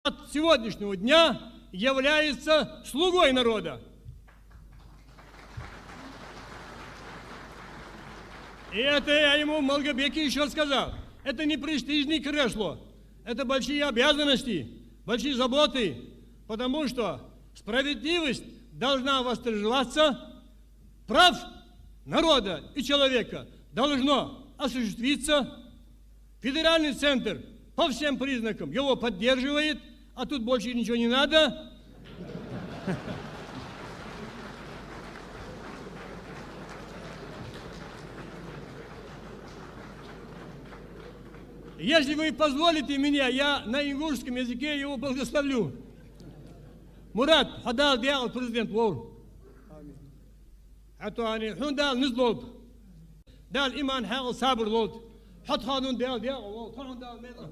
От сегодняшнего дня является слугой народа. И это я ему в Малгобеке еще сказал. Это не престижное кресло, это большие обязанности, большие заботы, потому что справедливость должна восторжествоваться, прав народа и человека должно осуществиться. Федеральный центр по всем признакам его поддерживает, а тут больше ничего не надо. Если вы позволите меня, я на ингушском языке его благословлю. Мурат, хадал диал президент Вол. Хатуани, хундал низлод. Дал иман хал сабр лод. Хат ханун диал Вол. Хундал медал.